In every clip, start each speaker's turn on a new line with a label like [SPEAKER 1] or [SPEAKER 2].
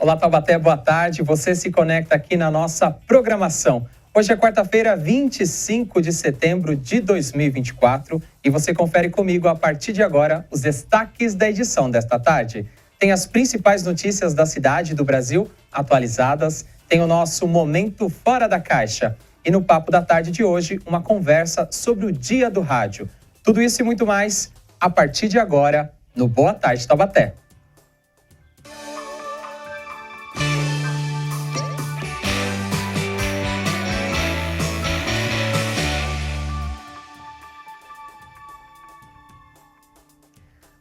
[SPEAKER 1] Olá, Taubaté, boa tarde. Você se conecta aqui na nossa programação. Hoje é quarta-feira, 25 de setembro de 2024 e você confere comigo a partir de agora os destaques da edição desta tarde. Tem as principais notícias da cidade e do Brasil atualizadas, tem o nosso Momento Fora da Caixa e no Papo da Tarde de hoje uma conversa sobre o Dia do Rádio. Tudo isso e muito mais a partir de agora no Boa Tarde, Taubaté.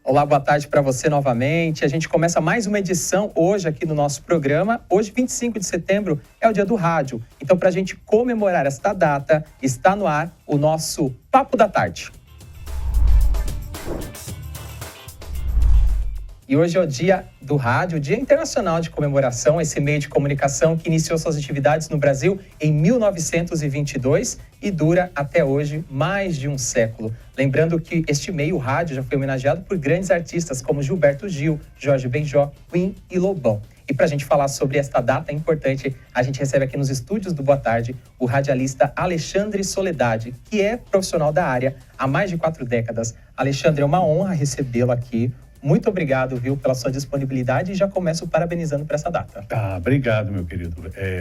[SPEAKER 1] Olá, boa tarde para você novamente. A gente começa mais uma edição hoje aqui no nosso programa. Hoje, 25 de setembro, é o Dia do Rádio. Então, para a gente comemorar esta data, está no ar o nosso Papo da Tarde. E hoje é o Dia do Rádio, o Dia Internacional de Comemoração, esse meio de comunicação que iniciou suas atividades no Brasil em 1922 e dura até hoje mais de um século. Lembrando que este meio, o rádio, já foi homenageado por grandes artistas como Gilberto Gil, Jorge Benjó, Queen e Lobão. E para a gente falar sobre esta data importante, a gente recebe aqui nos estúdios do Boa Tarde o radialista Alexandre Soledade, que é profissional da área há mais de 4 décadas. Alexandre, é uma honra recebê-lo aqui. Muito obrigado, viu, pela sua disponibilidade e já começo parabenizando por essa data.
[SPEAKER 2] Obrigado, meu querido.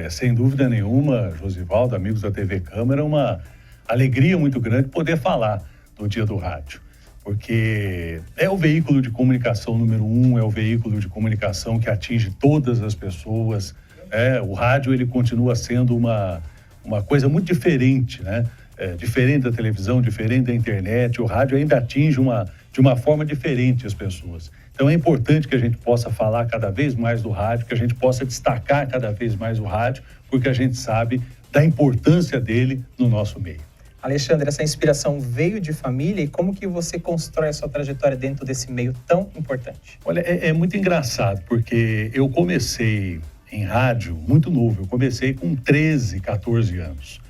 [SPEAKER 2] Sem dúvida nenhuma, Josivaldo, amigos da TV Câmara, uma alegria muito grande poder falar do Dia do Rádio, porque é o veículo de comunicação número 1, é o veículo de comunicação que atinge todas as pessoas. O rádio, ele continua sendo uma coisa muito diferente, né? Diferente da televisão, diferente da internet. O rádio ainda atinge de uma forma diferente as pessoas. Então é importante que a gente possa falar cada vez mais do rádio, que a gente possa destacar cada vez mais o rádio, porque a gente sabe da importância dele no nosso meio.
[SPEAKER 1] Alexandre, essa inspiração veio de família e como que você constrói a sua trajetória dentro desse meio tão importante?
[SPEAKER 2] Olha, é muito engraçado, porque eu comecei em rádio muito novo. Eu comecei com 13, 14 anos.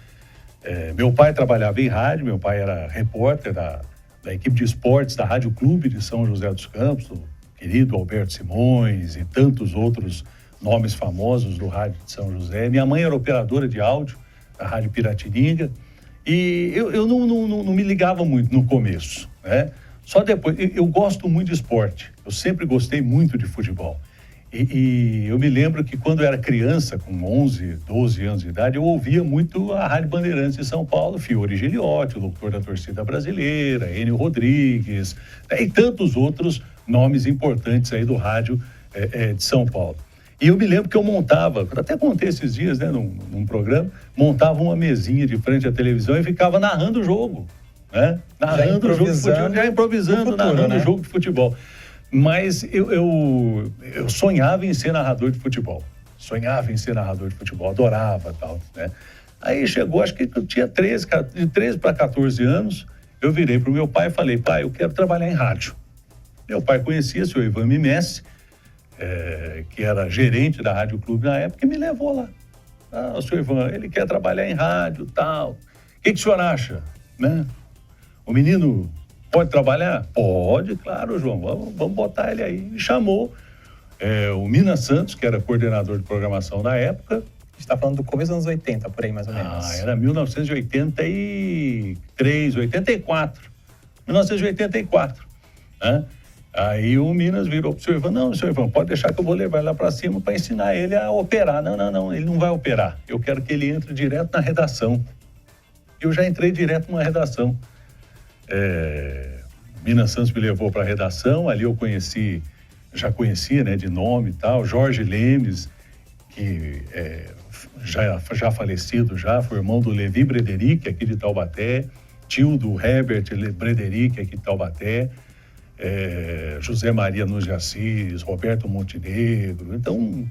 [SPEAKER 2] Meu pai trabalhava em rádio, meu pai era repórter da equipe de esportes da Rádio Clube de São José dos Campos, o querido Alberto Simões e tantos outros nomes famosos do rádio de São José. Minha mãe era operadora de áudio da Rádio Piratininga e eu não me ligava muito no começo, né? Só depois, eu gosto muito de esporte, eu sempre gostei muito de futebol. E eu me lembro que quando eu era criança, com 11, 12 anos de idade, eu ouvia muito a Rádio Bandeirantes de São Paulo, Fiore Giliotti, o locutor da torcida brasileira, Enio Rodrigues, e tantos outros nomes importantes aí do rádio de São Paulo. E eu me lembro que eu montava, até contei esses dias, né, num programa, montava uma mesinha de frente à televisão e ficava narrando o jogo, né? Narrando o jogo de futebol, já improvisando, narrando o jogo de futebol. Mas eu sonhava em ser narrador de futebol. Adorava tal, né? Aí chegou, acho que eu tinha de 13 para 14 anos, eu virei para o meu pai e falei: pai, eu quero trabalhar em rádio. Meu pai conhecia o senhor Ivan Mimessi, que era gerente da Rádio Clube na época, e me levou lá. O senhor Ivan, ele quer trabalhar em rádio, tal. O que o senhor acha, né? O menino pode trabalhar? Pode, claro, João, vamos botar ele aí. Me chamou o Mina Santos, que era coordenador de programação na época.
[SPEAKER 1] A gente está falando do começo dos anos 80, por aí mais ou menos.
[SPEAKER 2] Era 1983, 84. 1984, né? Aí o Minas virou pro senhor Ivan: não, senhor Ivan, pode deixar que eu vou levar ele lá para cima para ensinar ele a operar. Não, ele não vai operar. Eu quero que ele entre direto na redação. Eu já entrei direto na redação. Minas Santos me levou para a redação, ali eu já conhecia, né, de nome e tal, Jorge Lemes, que já falecido, foi irmão do Levi Brederick, aqui de Taubaté, tio do Herbert Brederick, aqui de Taubaté, José Maria Nunes de Assis, Roberto Montenegro. Então,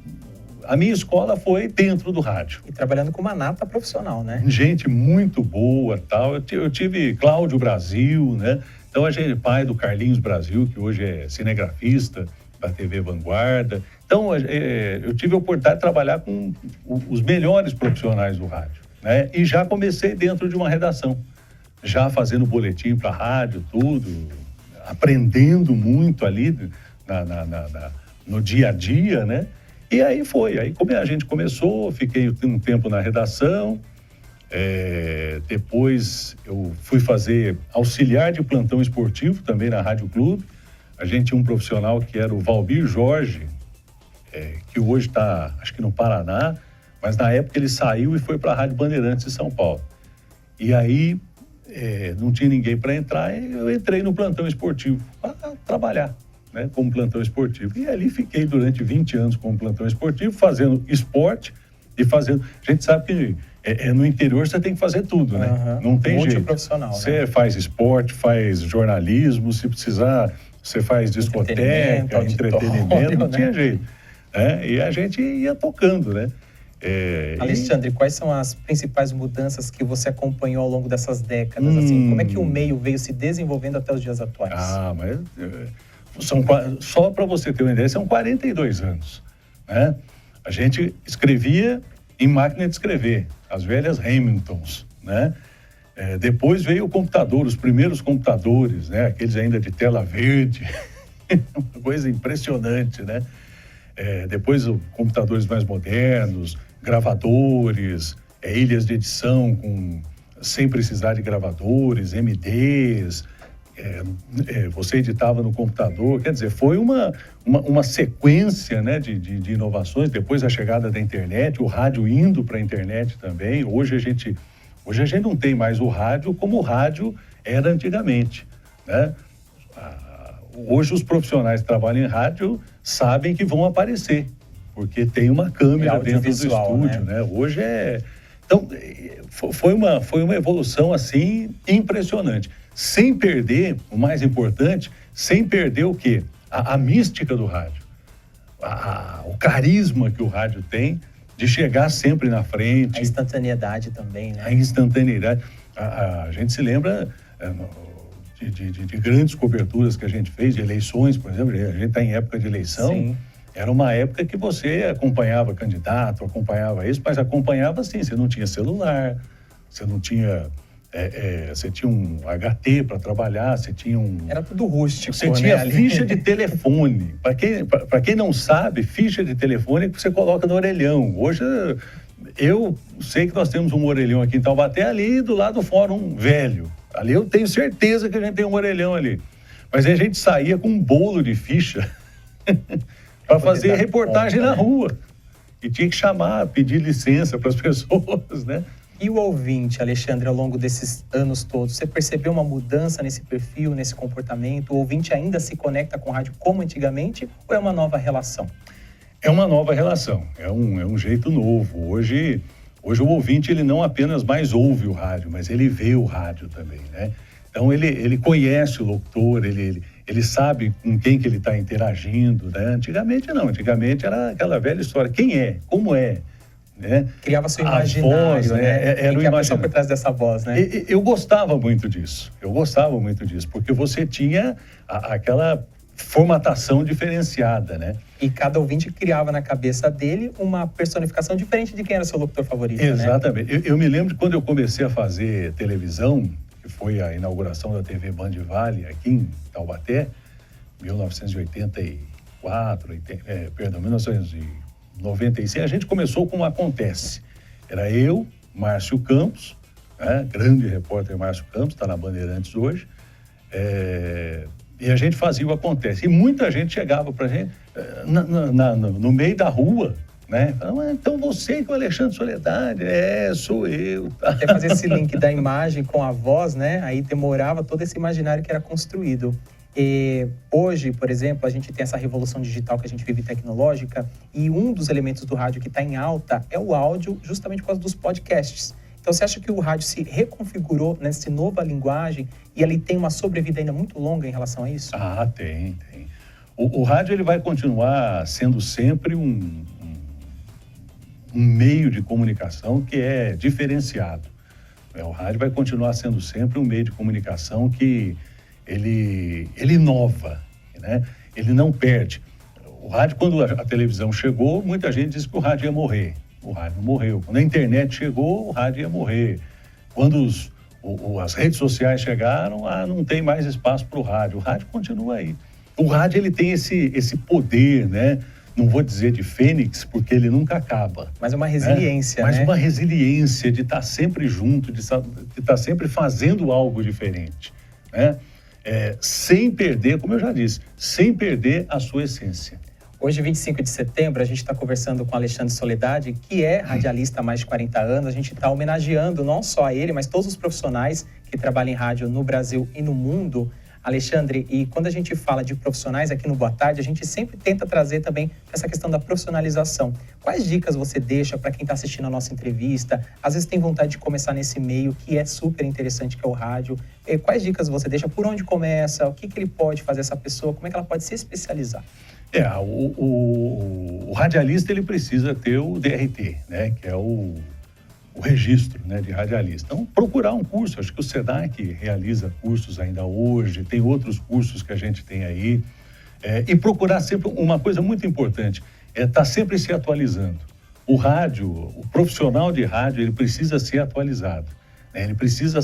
[SPEAKER 2] a minha escola foi dentro do rádio.
[SPEAKER 1] E trabalhando com uma nata profissional, né?
[SPEAKER 2] Gente muito boa, tal. Eu tive Cláudio Brasil, né? Então, a gente, pai do Carlinhos Brasil, que hoje é cinegrafista da TV Vanguarda. Então, eu tive a oportunidade de trabalhar com os melhores profissionais do rádio, né? E já comecei dentro de uma redação, já fazendo boletim para a rádio, tudo, aprendendo muito ali no dia a dia, né? E aí como a gente começou, fiquei um tempo na redação, depois eu fui fazer auxiliar de plantão esportivo também na Rádio Clube. A gente tinha um profissional que era o Valbir Jorge, que hoje está, acho que no Paraná, mas na época ele saiu e foi para a Rádio Bandeirantes de São Paulo. E aí não tinha ninguém para entrar, e eu entrei no plantão esportivo para trabalhar, né, como plantão esportivo. E ali fiquei durante 20 anos como plantão esportivo, fazendo esporte e fazendo... A gente sabe que no interior você tem que fazer tudo, né? Não tem jeito.
[SPEAKER 1] Multiprofissional,
[SPEAKER 2] você
[SPEAKER 1] né?
[SPEAKER 2] faz esporte, faz jornalismo, se precisar, você faz discoteca, entretenimento, não tinha jeito. E a gente ia tocando, né?
[SPEAKER 1] Alexandre, quais são as principais mudanças que você acompanhou ao longo dessas décadas? Assim, como é que o meio veio se desenvolvendo até os dias atuais?
[SPEAKER 2] Mas só para você ter uma ideia, são 42 anos, né? A gente escrevia em máquina de escrever, as velhas Hamiltons, né? Depois veio o computador, os primeiros computadores, né? Aqueles ainda de tela verde, uma coisa impressionante, né? Depois computadores mais modernos, gravadores, ilhas de edição sem precisar de gravadores, MDs, você editava no computador, quer dizer, foi uma sequência, né, de inovações. Depois a chegada da internet, o rádio indo para a internet também. Hoje a gente não tem mais o rádio como o rádio era antigamente, né? Hoje os profissionais que trabalham em rádio sabem que vão aparecer, porque tem uma câmera dentro do estúdio, né? Hoje Então, foi uma evolução, assim, impressionante. Sem perder, o mais importante, sem perder o quê? A mística do rádio. O carisma que o rádio tem de chegar sempre na frente.
[SPEAKER 1] A instantaneidade também, né?
[SPEAKER 2] A instantaneidade. A gente se lembra de grandes coberturas que a gente fez, de eleições, por exemplo. A gente está em época de eleição.
[SPEAKER 1] Sim.
[SPEAKER 2] Era uma época que você acompanhava candidato, acompanhava isso, mas acompanhava assim, você não tinha celular, você não tinha... você tinha um HT para trabalhar, você tinha
[SPEAKER 1] Era tudo rústico,
[SPEAKER 2] Você tinha ficha de telefone. Para quem não sabe, ficha de telefone é que você coloca no orelhão. Hoje, eu sei que nós temos um orelhão aqui em Taubaté, ali do lado do Fórum Velho. Ali eu tenho certeza que a gente tem um orelhão ali. Mas a gente saía com um bolo de ficha para fazer reportagem na rua. E tinha que chamar, pedir licença para as pessoas, né?
[SPEAKER 1] E o ouvinte, Alexandre, ao longo desses anos todos, você percebeu uma mudança nesse perfil, nesse comportamento? O ouvinte ainda se conecta com o rádio como antigamente ou é uma nova relação?
[SPEAKER 2] É uma nova relação, é um jeito novo. Hoje o ouvinte, ele não apenas mais ouve o rádio, mas ele vê o rádio também, né? Então, ele conhece o locutor, ele sabe com quem que ele está interagindo, né? Antigamente não, antigamente era aquela velha história, quem é, como é, né?
[SPEAKER 1] Criava seu imaginário,
[SPEAKER 2] voz, né? Era o imaginário
[SPEAKER 1] por trás dessa voz, né?
[SPEAKER 2] Eu gostava muito disso, porque você tinha aquela formatação diferenciada, né?
[SPEAKER 1] E cada ouvinte criava na cabeça dele uma personificação diferente de quem era seu locutor favorito,
[SPEAKER 2] Exatamente.
[SPEAKER 1] né?
[SPEAKER 2] Eu me lembro de quando eu comecei a fazer televisão, que foi a inauguração da TV Band Vale aqui em Taubaté, 1996, a gente começou com o Acontece. Era eu, Márcio Campos, né? Grande repórter Márcio Campos, está na Bandeirantes hoje, e a gente fazia o Acontece. E muita gente chegava para a gente no meio da rua, né? Então você que é o Alexandre Soledade, sou eu.
[SPEAKER 1] Até fazer esse link da imagem com a voz, né? Aí demorava todo esse imaginário que era construído. E hoje, por exemplo, a gente tem essa revolução digital que a gente vive tecnológica e um dos elementos do rádio que está em alta é o áudio, justamente por causa dos podcasts. Então, você acha que o rádio se reconfigurou nessa nova linguagem e ele tem uma sobrevida ainda muito longa em relação a isso?
[SPEAKER 2] Tem. O rádio, ele vai continuar sendo sempre um meio de comunicação que é diferenciado. O rádio vai continuar sendo sempre um meio de comunicação que ele inova, né? Ele não perde. O rádio, quando a televisão chegou, muita gente disse que o rádio ia morrer. O rádio não morreu. Quando a internet chegou, o rádio ia morrer. Quando as redes sociais chegaram, não tem mais espaço para o rádio. O rádio continua aí. O rádio, ele tem esse poder, né? não vou dizer de fênix, porque ele nunca acaba.
[SPEAKER 1] Mas uma resiliência,
[SPEAKER 2] Mas
[SPEAKER 1] né?
[SPEAKER 2] uma resiliência de estar sempre junto, de estar sempre fazendo algo diferente, né? Sem perder, como eu já disse, sem perder a sua essência.
[SPEAKER 1] Hoje, 25 de setembro, a gente está conversando com Alexandre Soledade, que é radialista há mais de 40 anos. A gente está homenageando não só a ele, mas todos os profissionais que trabalham em rádio no Brasil e no mundo. Alexandre, e quando a gente fala de profissionais aqui no Boa Tarde, a gente sempre tenta trazer também essa questão da profissionalização. Quais dicas você deixa para quem está assistindo a nossa entrevista? Às vezes tem vontade de começar nesse meio que é super interessante, que é o rádio. Quais dicas você deixa? Por onde começa? O que ele pode fazer, essa pessoa? Como é que ela pode se especializar?
[SPEAKER 2] O radialista, ele precisa ter o DRT, né, que é o registro, né, de radialista. Então, procurar um curso. Acho que o SENAC realiza cursos ainda hoje, tem outros cursos que a gente tem aí. E procurar sempre uma coisa muito importante, estar sempre se atualizando. O rádio, o profissional de rádio, ele precisa ser atualizado, né? Ele precisa...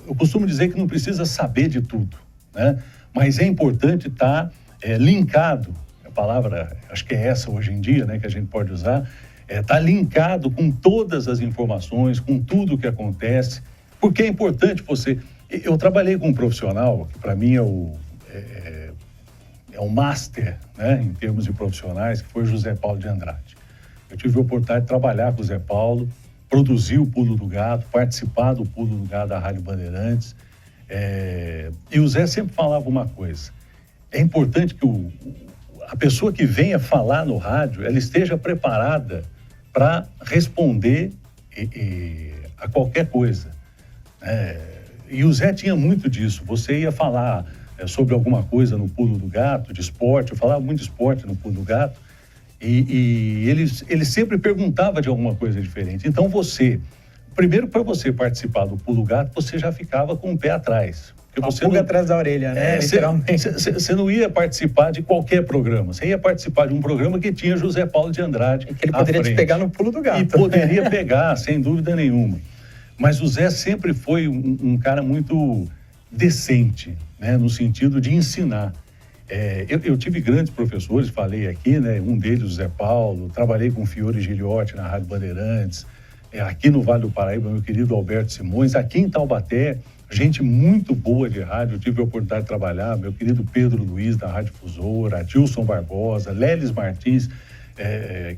[SPEAKER 2] eu costumo dizer que não precisa saber de tudo, né? Mas é importante estar linkado, a palavra, acho que é essa hoje em dia, né, que a gente pode usar, tá linkado com todas as informações, com tudo o que acontece, porque é importante você... Eu trabalhei com um profissional, que para mim é o master, né, em termos de profissionais, que foi José Paulo de Andrade. Eu tive a oportunidade de trabalhar com o Zé Paulo, produzir o Pulo do Gato, participar do Pulo do Gato da Rádio Bandeirantes, e o Zé sempre falava uma coisa: é importante que a pessoa que venha falar no rádio, ela esteja preparada para responder a qualquer coisa. E o Zé tinha muito disso. Você ia falar sobre alguma coisa no Pulo do Gato, de esporte, eu falava muito de esporte no Pulo do Gato, e ele sempre perguntava de alguma coisa diferente. Então primeiro, para você participar do Pulo do Gato, você já ficava com o pé atrás.
[SPEAKER 1] Você pulga atrás da orelha, né? Literalmente.
[SPEAKER 2] Você não ia participar de qualquer programa. Você ia participar de um programa que tinha José Paulo de Andrade.
[SPEAKER 1] E que ele poderia te pegar no Pulo do Gato.
[SPEAKER 2] E poderia pegar, sem dúvida nenhuma. Mas o Zé sempre foi um cara muito decente, né? No sentido de ensinar. Eu tive grandes professores, falei aqui, né? Um deles, o Zé Paulo. Trabalhei com o Fiore Giliotti na Rádio Bandeirantes. Aqui no Vale do Paraíba, meu querido Alberto Simões. Aqui em Taubaté, gente muito boa de rádio, eu tive a oportunidade de trabalhar, meu querido Pedro Luiz, da Rádio Difusora, Adilson Barbosa, Lelis Martins,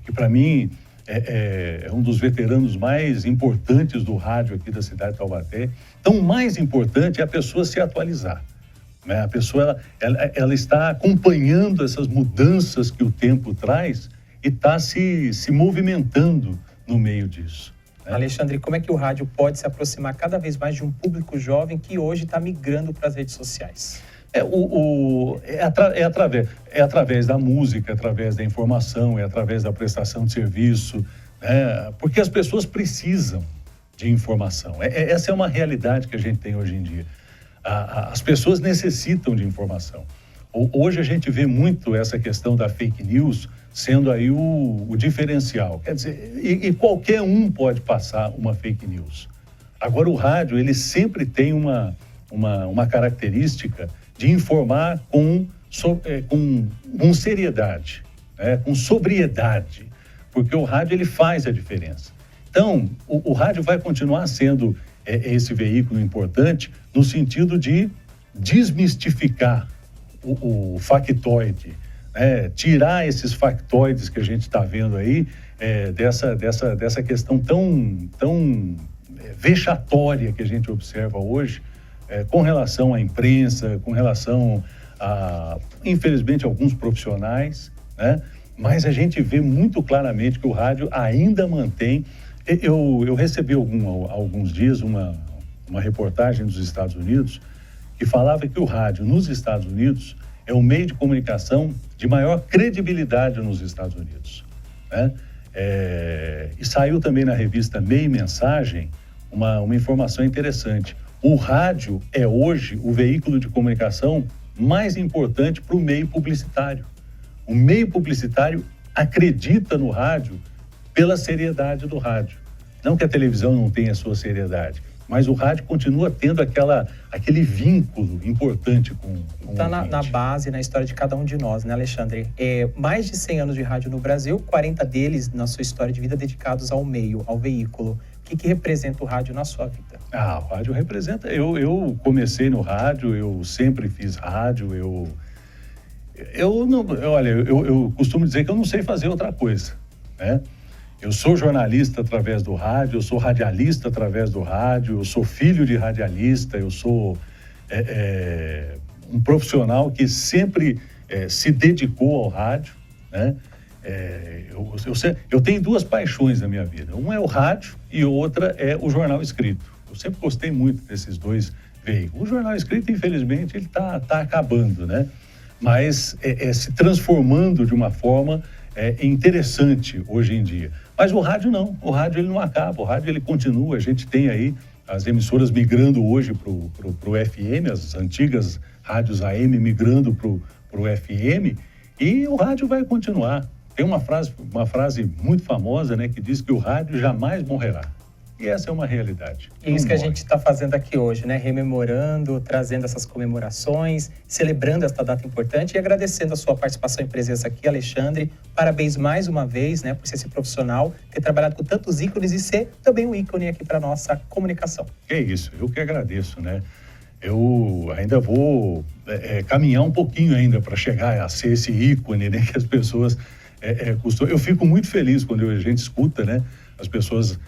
[SPEAKER 2] que para mim é um dos veteranos mais importantes do rádio aqui da cidade de Taubaté. Então, o mais importante é a pessoa se atualizar, né? A pessoa, ela está acompanhando essas mudanças que o tempo traz e está se movimentando no meio disso.
[SPEAKER 1] Alexandre, como é que o rádio pode se aproximar cada vez mais de um público jovem que hoje está migrando para as redes sociais?
[SPEAKER 2] É através da música, através da informação, é através da prestação de serviço, né? Porque as pessoas precisam de informação. Essa é uma realidade que a gente tem hoje em dia. As pessoas necessitam de informação. Hoje a gente vê muito essa questão da fake news sendo aí o diferencial. Quer dizer, e qualquer um pode passar uma fake news. Agora, o rádio, ele sempre tem uma característica de informar com seriedade, né? Com sobriedade, porque o rádio, ele faz a diferença. Então, o rádio vai continuar sendo esse veículo importante no sentido de desmistificar o factoide, tirar esses factoides que a gente está vendo aí, dessa questão tão vexatória que a gente observa hoje, com relação à imprensa, com relação a, infelizmente, alguns profissionais, né? Mas a gente vê muito claramente que o rádio ainda mantém... Eu recebi alguns dias uma reportagem dos Estados Unidos que falava que o rádio nos Estados Unidos é o meio de comunicação de maior credibilidade nos Estados Unidos, né? E saiu também na revista Meio Mensagem uma informação interessante. O rádio é hoje o veículo de comunicação mais importante para o meio publicitário. O meio publicitário acredita no rádio pela seriedade do rádio. Não que a televisão não tenha a sua seriedade, mas o rádio continua tendo aquele vínculo importante com o
[SPEAKER 1] Está
[SPEAKER 2] ouvinte.
[SPEAKER 1] na base, na história de cada um de nós, né, Alexandre? Mais de 100 anos de rádio no Brasil, 40 deles na sua história de vida dedicados ao meio, ao veículo. O que representa o rádio na sua vida?
[SPEAKER 2] O rádio representa... Eu comecei no rádio, eu sempre fiz rádio, eu costumo dizer que eu não sei fazer outra coisa, né? Eu sou jornalista através do rádio, eu sou radialista através do rádio, eu sou filho de radialista, eu sou um profissional que sempre se dedicou ao rádio, né? Eu tenho duas paixões na minha vida. Uma é o rádio e outra é o jornal escrito. Eu sempre gostei muito desses dois veículos. O jornal escrito, infelizmente, ele tá acabando, né? Mas se transformando de uma forma interessante hoje em dia. Mas o rádio não. O rádio ele não acaba. O rádio ele continua. A gente tem aí as emissoras migrando hoje para o FM, as antigas rádios AM migrando para o FM, e o rádio vai continuar. Tem uma frase muito famosa, né, que diz que o rádio jamais morrerá. E essa é uma realidade.
[SPEAKER 1] E isso que a gente está fazendo aqui hoje, né? Rememorando, trazendo essas comemorações, celebrando esta data importante e agradecendo a sua participação e presença aqui, Alexandre. Parabéns mais uma vez, né, por ser esse profissional, ter trabalhado com tantos ícones e ser também um ícone aqui para a nossa comunicação.
[SPEAKER 2] É isso, eu que agradeço, né? Eu ainda vou caminhar um pouquinho ainda para chegar a ser esse ícone, né, que as pessoas costumam... Eu fico muito feliz quando a gente escuta, né, as pessoas...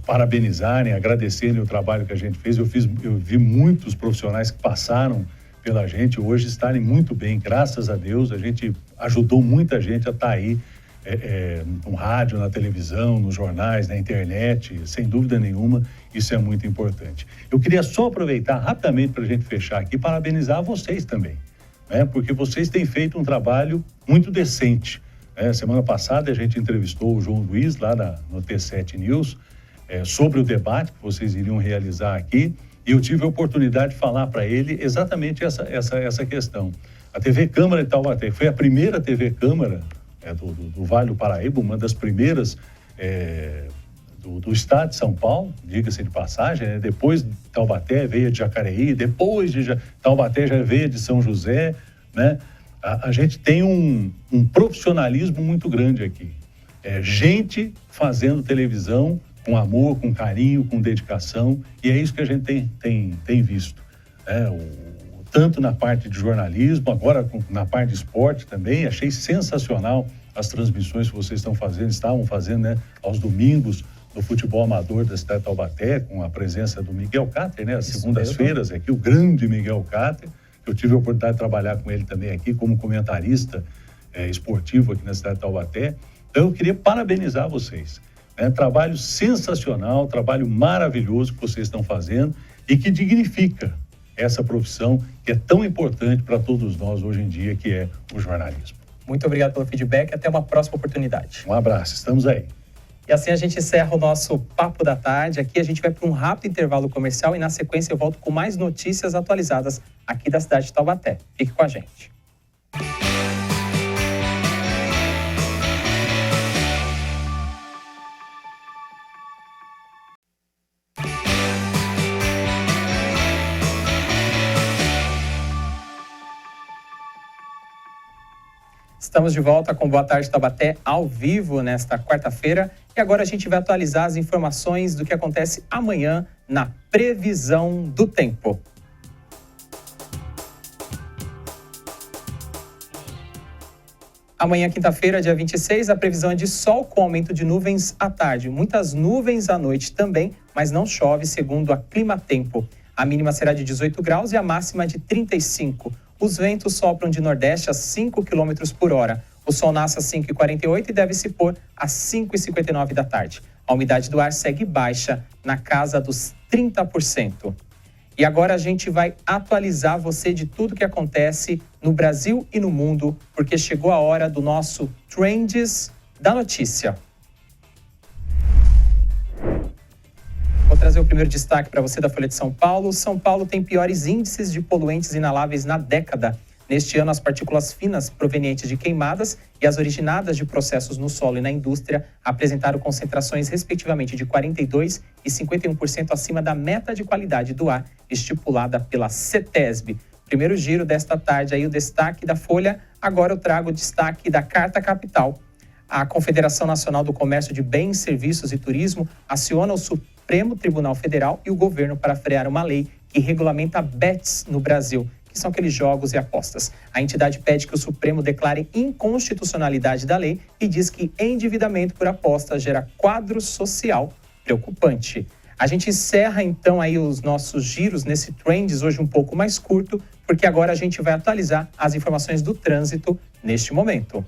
[SPEAKER 2] parabenizarem, agradecerem o trabalho que a gente fez. Eu vi muitos profissionais que passaram pela gente hoje estarem muito bem, graças a Deus. A gente ajudou muita gente a estar aí no rádio, na televisão, nos jornais, na internet, sem dúvida nenhuma, isso é muito importante. Eu queria só aproveitar rapidamente para a gente fechar aqui, parabenizar vocês também, né? Porque vocês têm feito um trabalho muito decente. Semana passada a gente entrevistou o João Luiz lá no T7 News sobre o debate que vocês iriam realizar aqui, e eu tive a oportunidade de falar para ele exatamente essa questão. A TV Câmara de Taubaté foi a primeira TV Câmara do Vale do Paraíba, uma das primeiras do estado de São Paulo, diga-se de passagem, né? Depois de Taubaté veio de Jacareí, depois de Taubaté já veio de São José, né? A gente tem um profissionalismo muito grande aqui. Gente fazendo televisão com amor, com carinho, com dedicação, e é isso que a gente tem visto. Tanto na parte de jornalismo, agora na parte de esporte também. Achei sensacional as transmissões que vocês estavam fazendo, né, aos domingos, do futebol amador da cidade de Taubaté, com a presença do Miguel Cáter, né, às segundas-feiras aqui, o grande Miguel Cáter. Eu tive a oportunidade de trabalhar com ele também aqui como comentarista esportivo aqui na cidade de Taubaté. Então eu queria parabenizar vocês. Trabalho sensacional, trabalho maravilhoso que vocês estão fazendo e que dignifica essa profissão que é tão importante para todos nós hoje em dia, que é o jornalismo.
[SPEAKER 1] Muito obrigado pelo feedback, até uma próxima oportunidade.
[SPEAKER 2] Um abraço, estamos aí.
[SPEAKER 1] E assim a gente encerra o nosso Papo da Tarde. Aqui a gente vai para um rápido intervalo comercial e na sequência eu volto com mais notícias atualizadas aqui da cidade de Taubaté. Fique com a gente. Estamos de volta com Boa Tarde Taubaté ao vivo nesta quarta-feira e agora a gente vai atualizar as informações do que acontece amanhã na previsão do tempo. Amanhã, quinta-feira, dia 26, a previsão é de sol com aumento de nuvens à tarde. Muitas nuvens à noite também, mas não chove, segundo a Climatempo. A mínima será de 18 graus e a máxima de 35. Os ventos sopram de nordeste a 5 km por hora. O sol nasce às 5h48 e deve se pôr às 5h59 da tarde. A umidade do ar segue baixa, na casa dos 30%. E agora a gente vai atualizar você de tudo que acontece no Brasil e no mundo, porque chegou a hora do nosso Trends da Notícia. Vou trazer o primeiro destaque para você da Folha de São Paulo. São Paulo tem piores índices de poluentes inaláveis na década. Neste ano, as partículas finas provenientes de queimadas e as originadas de processos no solo e na indústria apresentaram concentrações, respectivamente, de 42% e 51% acima da meta de qualidade do ar estipulada pela CETESB. Primeiro giro desta tarde, aí o destaque da Folha. Agora eu trago o destaque da Carta Capital. A Confederação Nacional do Comércio de Bens, Serviços e Turismo aciona o Supremo Tribunal Federal e o governo para frear uma lei que regulamenta bets no Brasil, que são aqueles jogos e apostas. A entidade pede que o Supremo declare inconstitucionalidade da lei e diz que endividamento por apostas gera quadro social preocupante. A gente encerra então aí os nossos giros nesse Trends, hoje um pouco mais curto, porque agora a gente vai atualizar as informações do trânsito neste momento.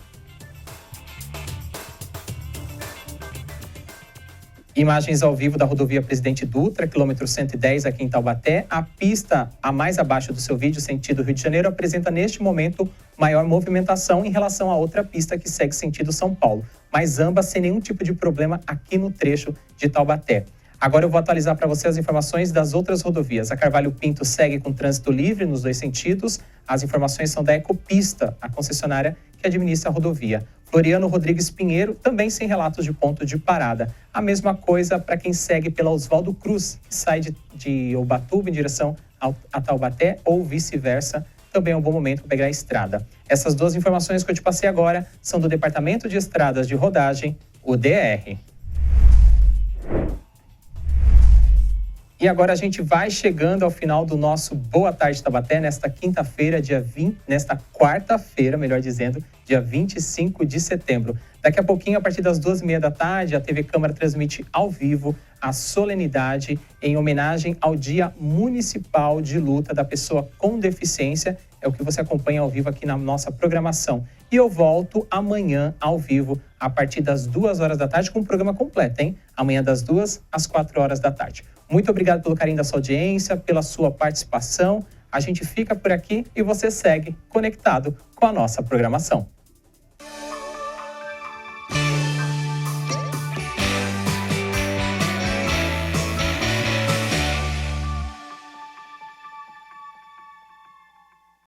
[SPEAKER 1] Imagens ao vivo da rodovia Presidente Dutra, quilômetro 110 aqui em Taubaté. A pista a mais abaixo do seu vídeo, sentido Rio de Janeiro, apresenta neste momento maior movimentação em relação à outra pista que segue sentido São Paulo, mas ambas sem nenhum tipo de problema aqui no trecho de Taubaté. Agora eu vou atualizar para você as informações das outras rodovias. A Carvalho Pinto segue com trânsito livre nos dois sentidos. As informações são da Ecopista, a concessionária que administra a rodovia. Floriano Rodrigues Pinheiro, também sem relatos de ponto de parada. A mesma coisa para quem segue pela Oswaldo Cruz, que sai de Ubatuba em direção a Taubaté ou vice-versa. Também é um bom momento para pegar a estrada. Essas duas informações que eu te passei agora são do Departamento de Estradas de Rodagem, o DR. E agora a gente vai chegando ao final do nosso Boa Tarde Taubaté, nesta quarta-feira, melhor dizendo, dia 25 de setembro. Daqui a pouquinho, a partir das 2h30 da tarde, a TV Câmara transmite ao vivo a solenidade em homenagem ao Dia Municipal de Luta da Pessoa com Deficiência. É o que você acompanha ao vivo aqui na nossa programação. E eu volto amanhã ao vivo, a partir das 2h da tarde, com o programa completo, hein? Amanhã das 2 às 4h da tarde. Muito obrigado pelo carinho da sua audiência, pela sua participação. A gente fica por aqui e você segue conectado com a nossa programação.